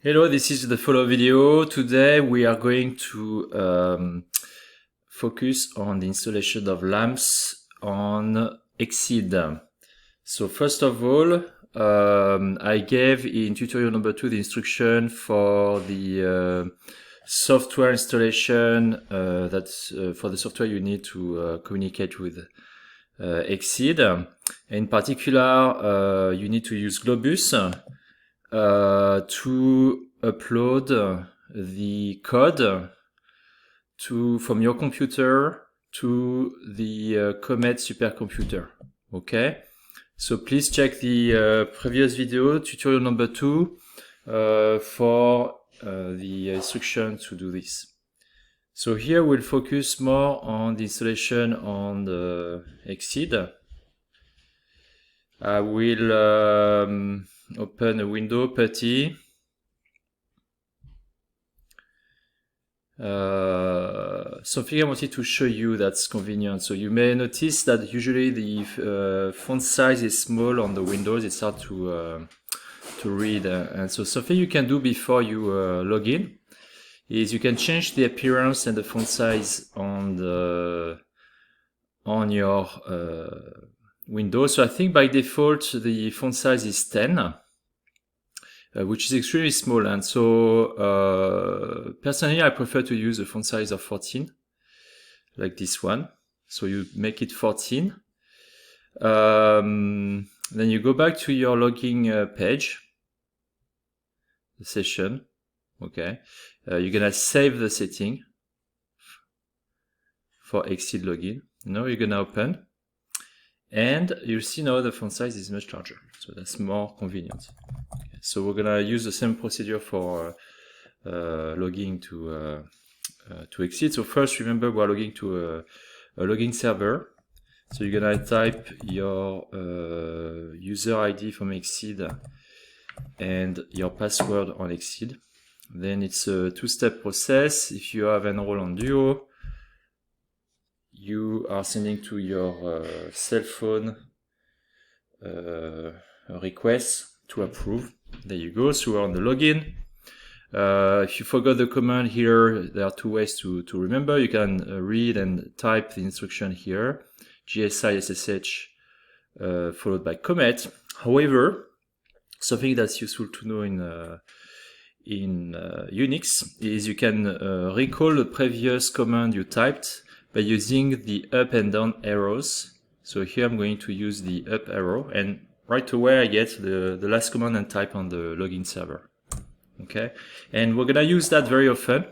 Hello, this is the follow video. Today we are going to focus on the installation of lamps on Exceed. So first of all, I gave in tutorial number 2 the instruction for the software installation that's for the software you need to communicate with Exceed. In particular, you need to use Globus to upload the code from your computer to the Comet supercomputer. Okay, so please check the previous video, tutorial number 2, for the instruction to do this. So here we'll focus more on the installation on the Exceed. I will open a window, PuTTY. Something I wanted to show you that's convenient. So you may notice that usually the font size is small on the Windows. It's hard to read. And so something you can do before you log in is you can change the appearance and the font size on your Windows. So I think by default the font size is 10. Which is extremely small, and so personally I prefer to use a font size of 14, like this one. So you make it 14. Then you go back to your logging page, the session. Okay, you're gonna save the setting for Exceed login. Now you're gonna open, and you'll see now the font size is much larger, so that's more convenient. So we're gonna use the same procedure for logging to Exceed. So first, remember we're logging to a login server. So you're gonna type your user ID from Exceed and your password on Exceed. Then it's a two-step process. If you have enrolled on Duo, you are sending to your cell phone a request to approve. There you go. So we're on the login. If you forgot the command here, there are two ways to remember. You can read and type the instruction here, GSI SSH followed by Comet. However, something that's useful to know in Unix is you can recall the previous command you typed by using the up and down arrows. So here I'm going to use the up arrow, and right away I get the last command and type on the login server. Okay, and we're gonna use that very often.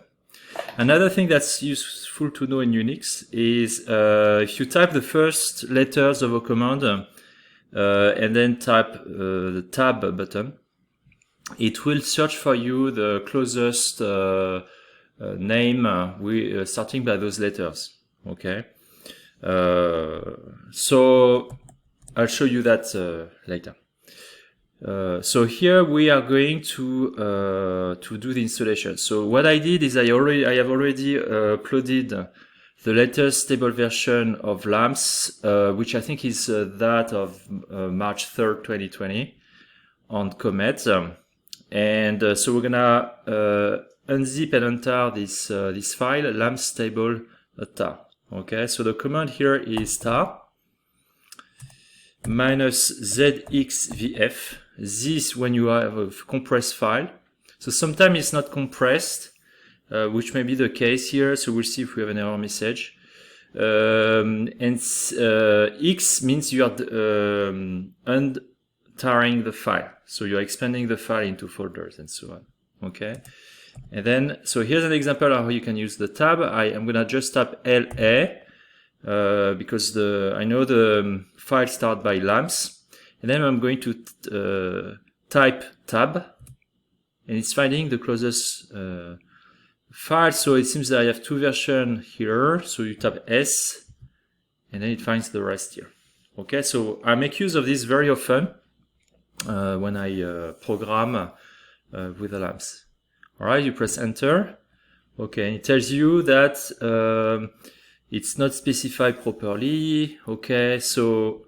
Another thing that's useful to know in Unix is if you type the first letters of a command and then type the tab button, it will search for you the closest name starting by those letters. Okay, so I'll show you that later. So here we are going to do the installation. So what I did is I have already uploaded the latest stable version of LAMPS, which I think is that of March 3rd, 2020 on Comet. And so we're gonna unzip and untar this file, lamps stable tar. Okay, so the command here is tar -zxvf. This when you have a compressed file. So sometimes it's not compressed, which may be the case here. So we'll see if we have an error message. And X means you are untarring the file. So you're expanding the file into folders and so on. Okay. And then, so here's an example of how you can use the tab. I'm gonna just tap LA because I know the file start by lamps, and then I'm going to type tab, and it's finding the closest file. So it seems that I have two versions here. So you tap S, and then it finds the rest here. Okay, so I make use of this very often when I program with the lamps. All right, you press enter. Okay, and it tells you that it's not specified properly. Okay, so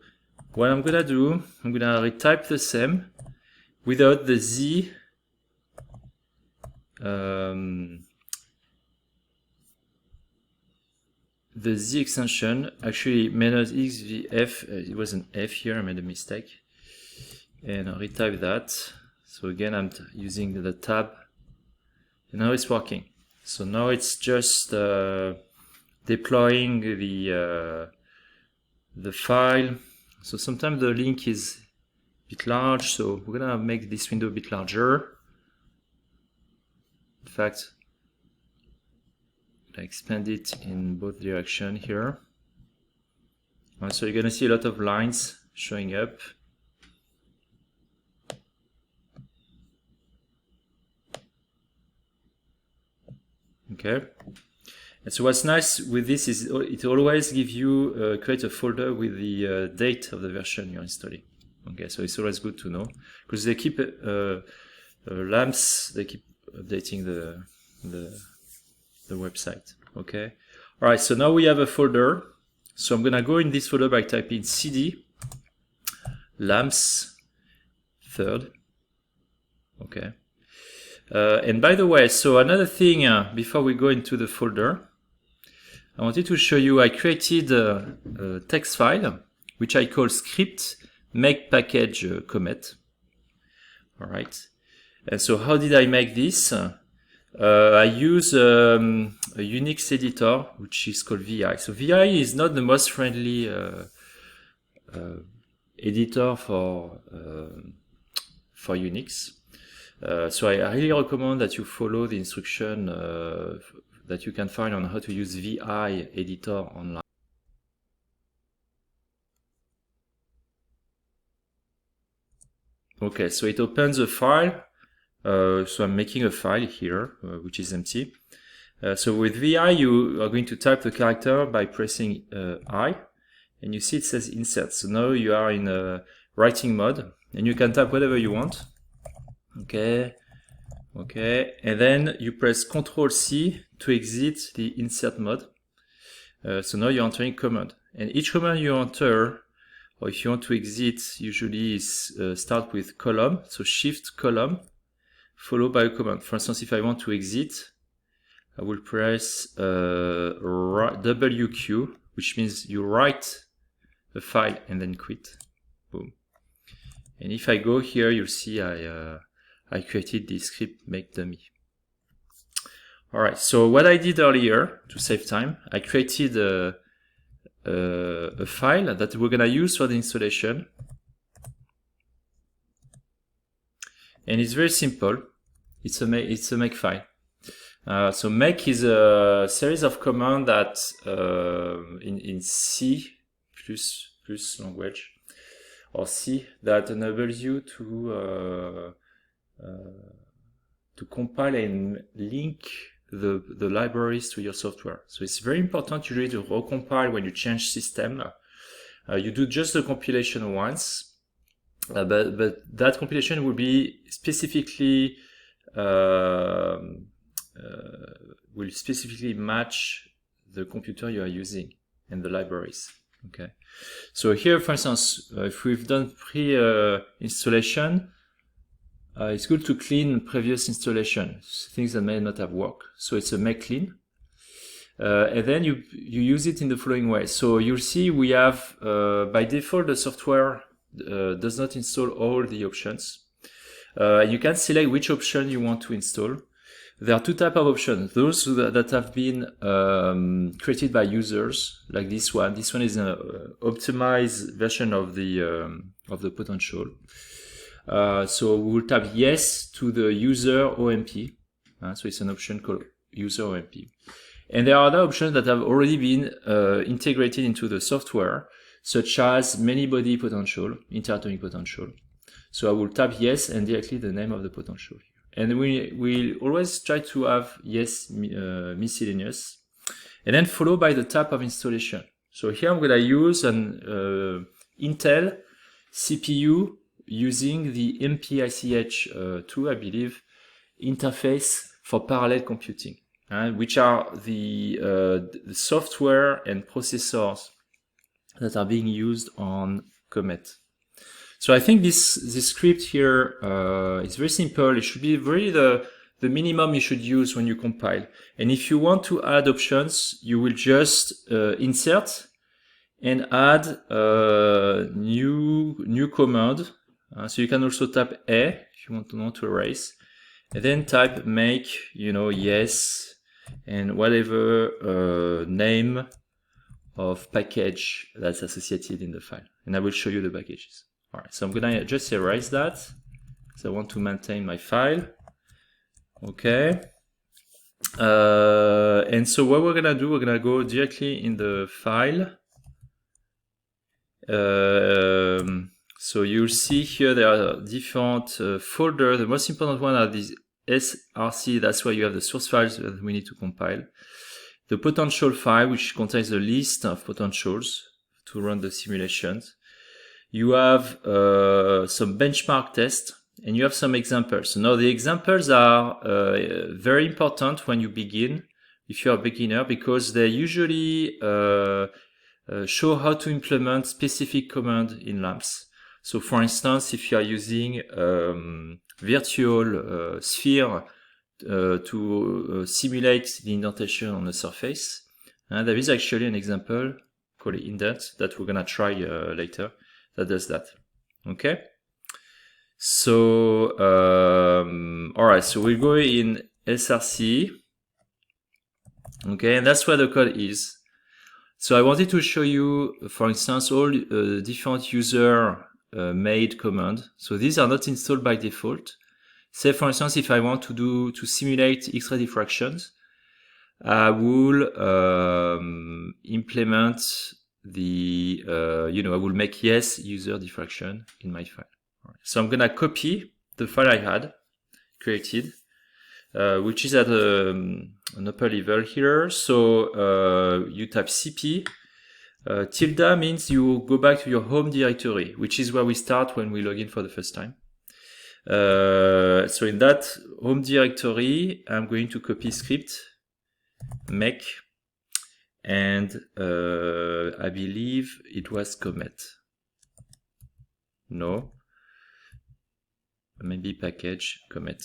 what I'm gonna do, I'm gonna retype the same without the Z the Z extension actually -xvf, it was an F here, I made a mistake, and I'll retype that. So again, I'm using the tab, and now it's working. So now it's just deploying the file. So sometimes the link is a bit large, so we're gonna make this window a bit larger. In fact, I expand it in both directions here. So you're gonna see a lot of lines showing up. Okay. And so what's nice with this is it always gives you create a folder with the date of the version you're installing. Okay, so it's always good to know because they keep LAMPS, they keep updating the website. Okay. All right. So now we have a folder. So I'm gonna go in this folder by typing cd LAMPS third. Okay. And by the way, so another thing before we go into the folder, I wanted to show you I created a text file which I call script make package commit. All right. And so how did I make this? I use a Unix editor which is called VI. So VI is not the most friendly editor for Unix. So I highly recommend that you follow the instruction that you can find on how to use VI editor online. Okay, so it opens a file. So I'm making a file here, which is empty. So with VI, you are going to type the character by pressing I, and you see it says insert. So now you are in writing mode, and you can type whatever you want. Okay, okay, and then you press Ctrl+C to exit the insert mode. So now you're entering command, and each command you enter, or if you want to exit, usually is start with column, so shift column, followed by a command. For instance, if I want to exit, I will press WQ, which means you write a file and then quit. Boom. And if I go here, you'll see I created this script make dummy. All right, so what I did earlier to save time, I created a file that we're gonna use for the installation. And it's very simple. It's a make file. So make is a series of commands that in C plus language or C that enables you to compile and link the libraries to your software. So it's very important usually to recompile when you change system. You do just the compilation once, but that compilation will be specifically match the computer you are using and the libraries. Okay. So here, for instance, if we've done pre-installation, it's good to clean previous installation, things that may not have worked. So it's a make clean. And then you use it in the following way. So you'll see we have, by default, the software does not install all the options. You can select which option you want to install. There are two types of options. Those that have been created by users, like this one. This one is an optimized version of the potential. So we will type yes to the user OMP. So it's an option called user OMP. And there are other options that have already been integrated into the software, such as many-body potential, interatomic potential. So I will type yes and directly the name of the potential here. And we'll always try to have yes miscellaneous, and then followed by the type of installation. So here I'm going to use an Intel CPU using the MPICH2, I believe, interface for parallel computing, which are the software and processors that are being used on Comet. So I think this script here is very simple. It should be really the the minimum you should use when you compile. And if you want to add options, you will just insert and add new command. So you can also type A if you want to erase, and then type make, yes, and whatever name of package that's associated in the file. And I will show you the packages. All right, so I'm gonna just erase that. So I want to maintain my file. Okay. And so what we're gonna do, we're gonna go directly in the file. So you'll see here there are different folders. The most important one are these SRC. That's where you have the source files that we need to compile. The potential file, which contains a list of potentials to run the simulations. You have some benchmark tests, and you have some examples. So now the examples are very important when you begin, if you're a beginner, because they usually show how to implement specific command in LAMMPS. So for instance, if you are using virtual sphere to simulate the indentation on the surface, there is actually an example called indent that we're gonna try later that does that. Okay. So all right, so we'll go in SRC. Okay, and that's where the code is. So I wanted to show you, for instance, all different user made command. So these are not installed by default. Say for instance, if I want to simulate X-ray diffractions, I will implement the I will make yes user diffraction in my file. Right. So I'm gonna copy the file I had created, which is at an upper level here. So you type cp. Tilde means you go back to your home directory, which is where we start when we log in for the first time. So in that home directory, I'm going to copy script make, and I believe it was comet. No, maybe package comet.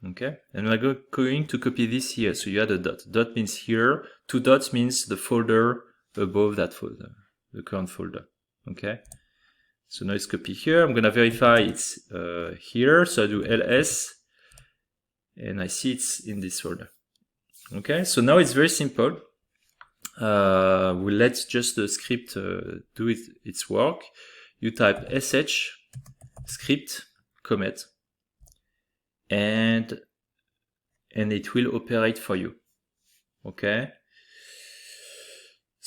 Okay, and we're going to copy this here. So you add a dot. Dot means here. 2 dots means the folder above that folder, the current folder. Okay, so now it's copied here. I'm gonna verify it's here. So I do ls, and I see it's in this folder. Okay, so now it's very simple. We'll let just the script do its work. You type sh script comet, and it will operate for you. Okay.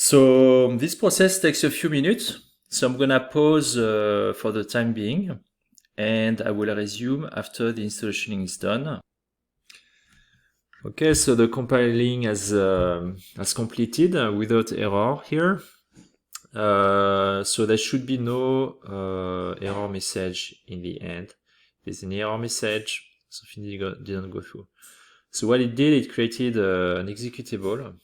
So this process takes a few minutes. So I'm gonna pause for the time being, and I will resume after the installation is done. Okay, so the compiling has completed without error here. So there should be no error message in the end. There's an error message, something didn't go through. So what it did, it created an executable.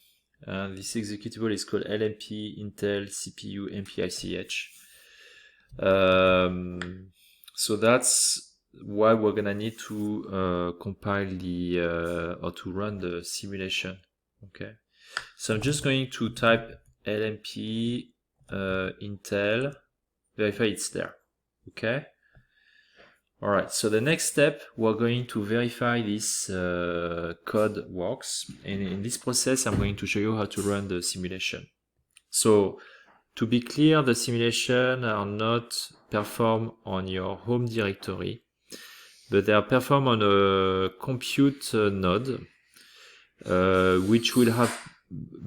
This executable is called LMP Intel CPU MPICH. So that's why we're gonna need to compile the or to run the simulation. Okay, so I'm just going to type LMP Intel, verify it's there. Okay. All right, so the next step, we're going to verify this code works. And in this process, I'm going to show you how to run the simulation. So to be clear, the simulation are not performed on your home directory, but they are performed on a compute node, which will have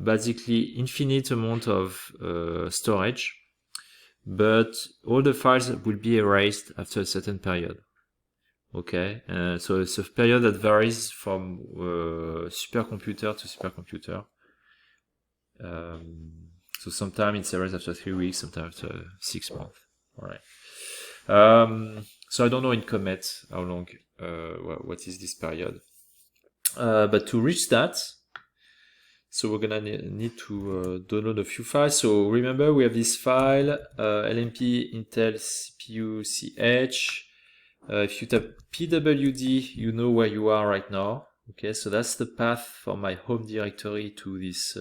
basically infinite amount of storage, but all the files will be erased after a certain period. Okay, so it's a period that varies from supercomputer to supercomputer. So sometimes it's erased after 3 weeks, sometimes after 6 months. All right. So I don't know in Comet how long, what is this period. But to reach that, so we're gonna need to download a few files. So remember, we have this file, LMP Intel CPU CH. If you tap pwd, you know where you are right now. Okay, so that's the path from my home directory to this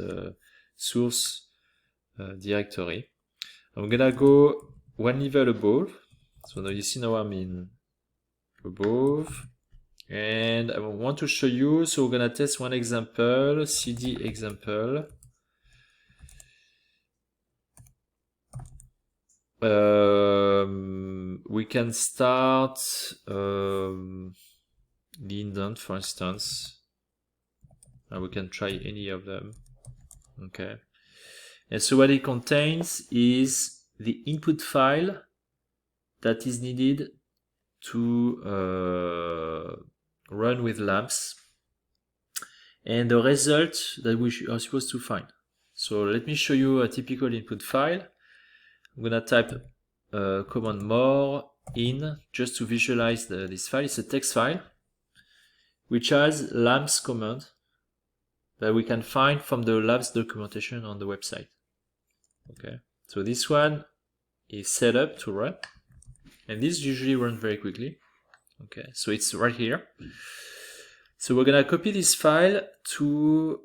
source directory. I'm gonna go one level above. So now you see now I'm in above. And I want to show you, so we're gonna test one example, cd example. We can start the indent, for instance, and we can try any of them. Okay, and so what it contains is the input file that is needed to run with lamps, and the result that we are supposed to find. So let me show you a typical input file. I'm gonna type command more in just to visualize this file. It's a text file which has lamps command that we can find from the labs documentation on the website. Okay, so this one is set up to run, and this usually runs very quickly. Okay, so it's right here. So we're gonna copy this file to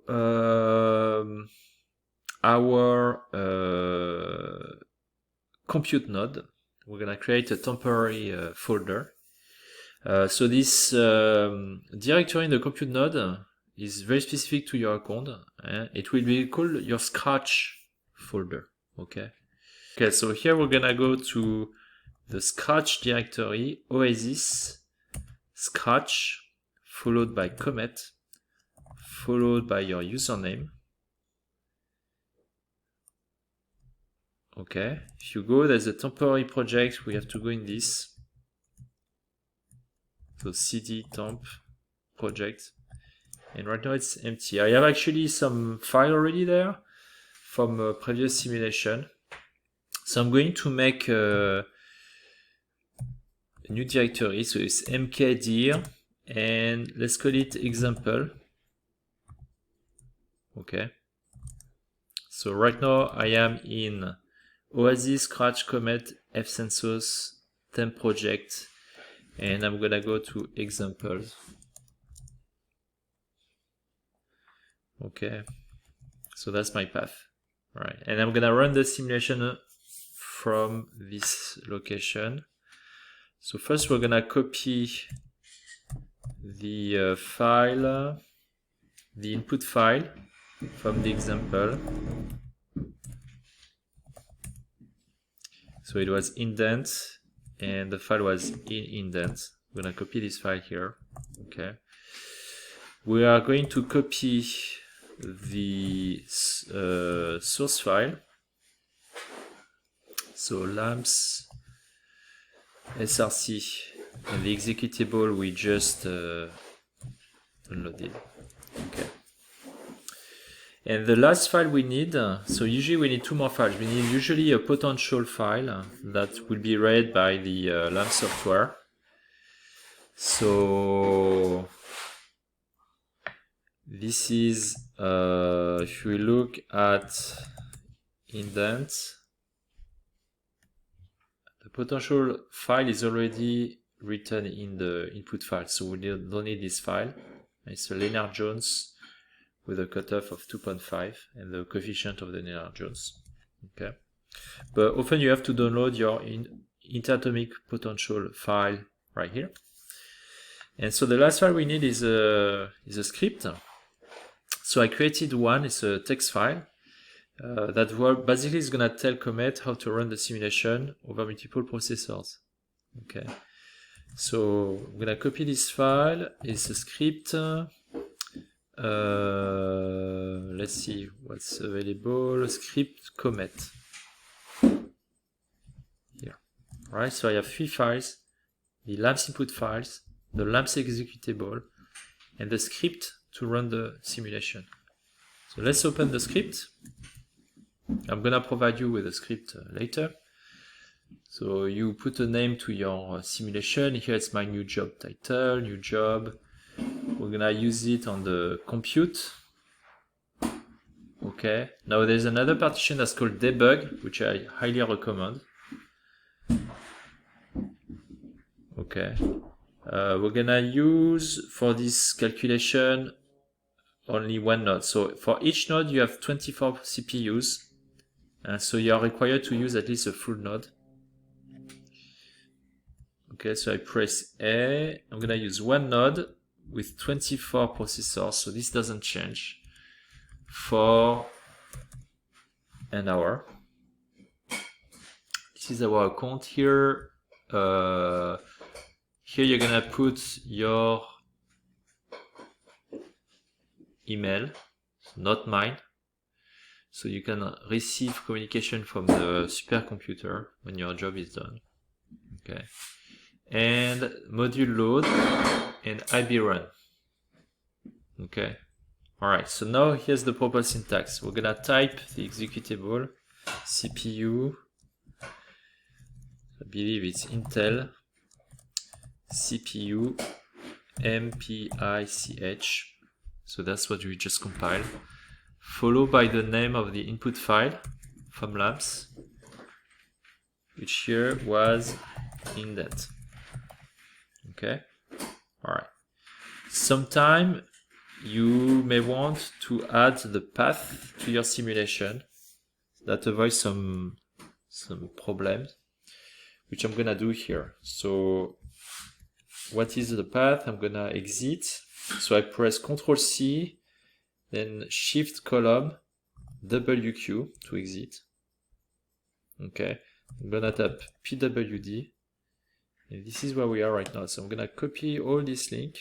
our compute node. We're gonna create a temporary folder. So this directory in the compute node is very specific to your account. It will be called your Scratch folder. Okay. Okay, so here we're gonna go to the Scratch directory, Oasis, Scratch, followed by Comet, followed by your username. Okay, if you go, there's a temporary project, we have to go in this. So cd temp project, and right now it's empty. I have actually some file already there from a previous simulation. So I'm going to make a new directory, so it's mkdir, and let's call it example. Okay, so right now I am in Oasis, Scratch, Comet, fcensus, temp project, and I'm gonna go to examples. Okay, so that's my path. All right, and I'm gonna run the simulation from this location. So first we're gonna copy the file, the input file from the example. So it was indent, and the file was in indent. We're gonna copy this file here. Okay. We are going to copy the source file. So lamps src, and the executable we just downloaded. Okay. And the last file we need, so usually we need two more files. We need usually a potential file that will be read by the LAMP software. So this is, if we look at indent, the potential file is already written in the input file, so we don't need this file. It's a Lennard-Jones with a cutoff of 2.5 and the coefficient of the Lennard-Jones. Okay, but often you have to download your interatomic potential file right here. And so the last file we need is a script. So I created one. It's a text file that basically is gonna tell Comet how to run the simulation over multiple processors. Okay, so I'm gonna copy this file. It's a script. Let's see what's available. Script Comet here. All right, so I have three files: the LAMPS input files, the LAMPS executable, and the script to run the simulation. So let's open the script. I'm gonna provide you with a script later. So you put a name to your simulation. Here it's my new job title, new job. We're gonna use it on the compute. Okay, now there's another partition that's called debug, which I highly recommend. Okay. We're gonna use for this calculation only one node. So for each node you have 24 CPUs. So you are required to use at least a full node. Okay, so I press A. I'm gonna use one node with 24 processors, so this doesn't change, for an hour. This is our account here. Here you're gonna put your email, not mine, so you can receive communication from the supercomputer when your job is done. Okay, and module load and IB run. Okay, all right. So now here's the proper syntax. We're gonna type the executable CPU. I believe it's Intel CPU MPICH. So that's what we just compiled. Followed by the name of the input file from labs, which here was indent. Okay, all right. Sometime you may want to add the path to your simulation. That avoids some problems, which I'm gonna do here. So what is the path? I'm gonna exit. So I press Ctrl C, then Shift column WQ to exit. Okay, I'm gonna tap PWD, and this is where we are right now. So I'm gonna copy all this link.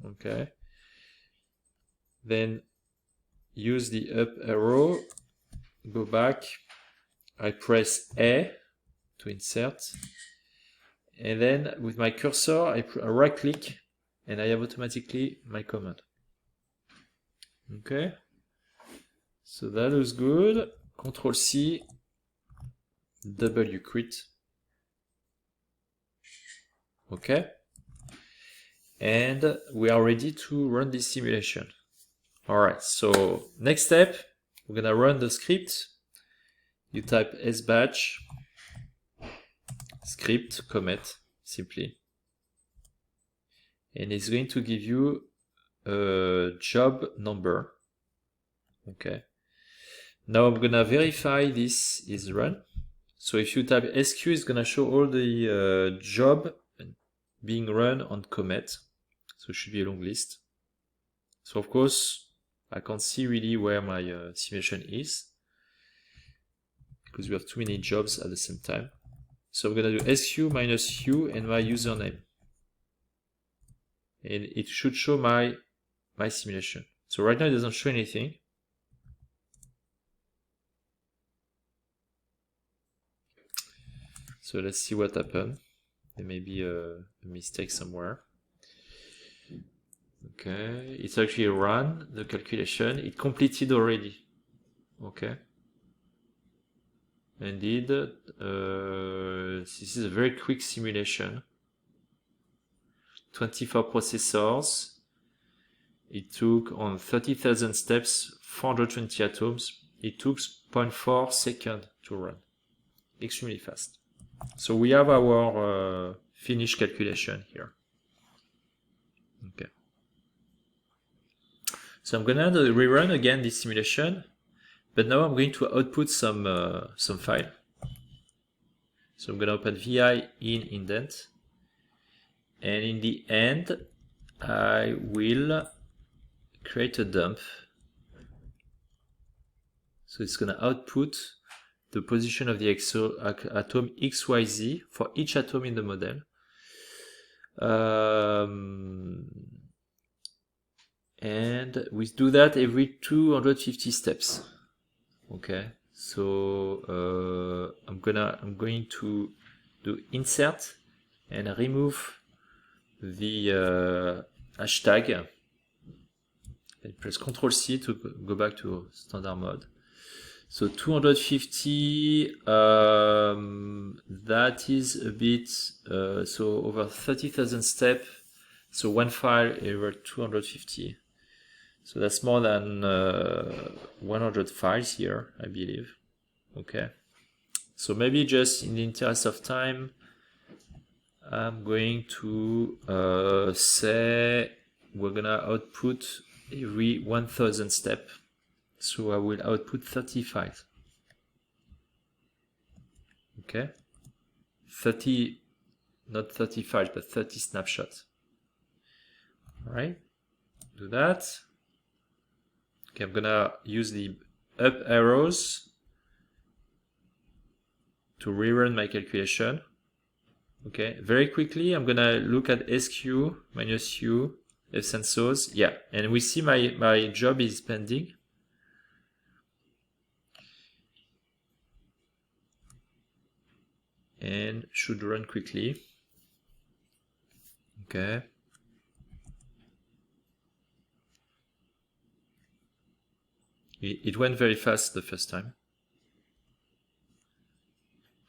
Okay, then use the up arrow, go back. I press A to insert, and then with my cursor I right click and I have automatically my command. Okay, so that looks good. Ctrl C, W quit. Okay, and we are ready to run this simulation. Alright, so next step, we're gonna run the script. You type sbatch script commit simply, and it's going to give you a job number. Okay, now I'm gonna verify this is run. So if you type SQ, it's gonna show all the job being run on commit. So it should be a long list. So of course I can't see really where my simulation is, because we have too many jobs at the same time. So I'm gonna do SQ minus U and my username, and it should show my simulation. So right now it doesn't show anything. So let's see what happened. There may be a mistake somewhere. Okay, it's actually run the calculation. It completed already. Okay. Indeed, this is a very quick simulation. 24 processors. It took on 30,000 steps, 420 atoms. It took 0.4 seconds to run. Extremely fast. So we have our finished calculation here. Okay. So I'm gonna rerun again this simulation, but now I'm going to output some file. So I'm gonna open VI in indent, and in the end I will create a dump. So it's gonna output the position of the atom XYZ for each atom in the model. And we do that every 250 steps. Okay, so I'm going to do insert and remove the hashtag, and press Ctrl C to go back to standard mode. So 250, that is a bit, so over 30,000 steps, so one file over 250. So that's more than 100 files here, I believe. Okay. So maybe just in the interest of time, I'm going to say we're gonna output every 1000 step. So I will output 35. Okay, 30, not 35, but 30 snapshots. All right, do that. Okay, I'm gonna use the up arrows to rerun my calculation. Okay, very quickly, I'm gonna look at SQ minus U, fsensors. Yeah, and we see my job is pending. And should run quickly. Okay. It went very fast the first time.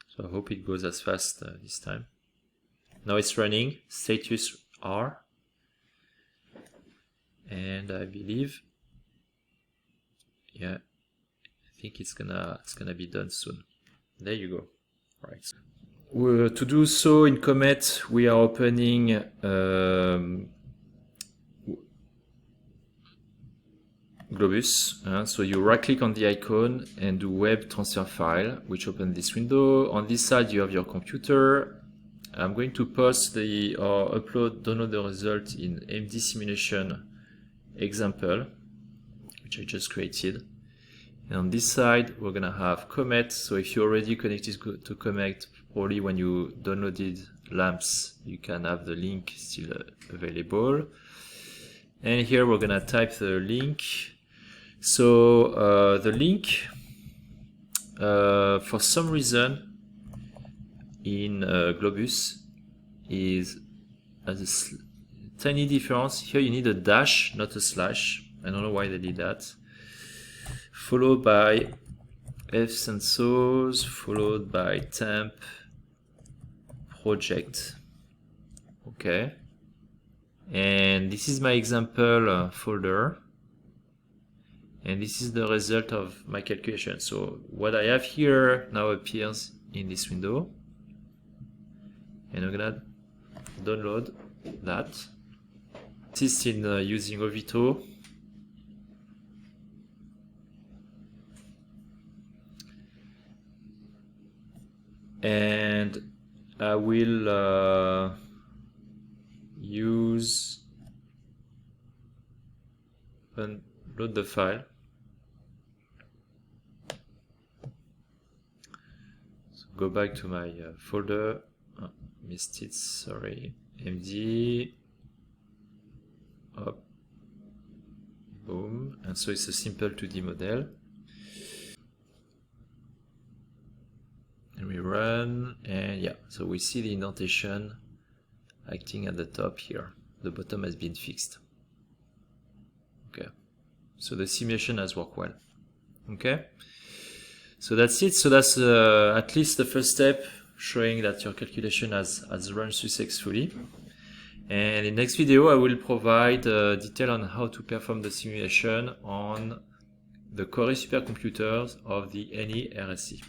So I hope it goes as fast this time. Now it's running, status R. And I believe, yeah, I think it's gonna be done soon. There you go. All right. To do so in Comet, we are opening Globus. So you right click on the icon and do web transfer file, which opens this window. On this side you have your computer. I'm going to post download the result in MD simulation example, which I just created. And on this side we're gonna have Comet. So if you're already connected to Comet, probably when you downloaded LAMMPS, you can have the link still available. And here we're gonna type the link. So the link, for some reason in Globus, has a tiny difference. Here you need a dash, not a slash. I don't know why they did that. Followed by fsensors, followed by temp project. Okay. And this is my example folder. And this is the result of my calculation. So what I have here now appears in this window. And I'm gonna download that. This is in using Ovito. And I will load the file. So go back to my folder. Oh, missed it, sorry. MD. Up. Boom. And so it's a simple 2D model. And we run, and yeah, so we see the indentation acting at the top here. The bottom has been fixed. Okay, so the simulation has worked well. Okay, so that's it. So that's at least the first step, showing that your calculation has run successfully. And in the next video, I will provide detail on how to perform the simulation on the Cori supercomputers of the NE RSC.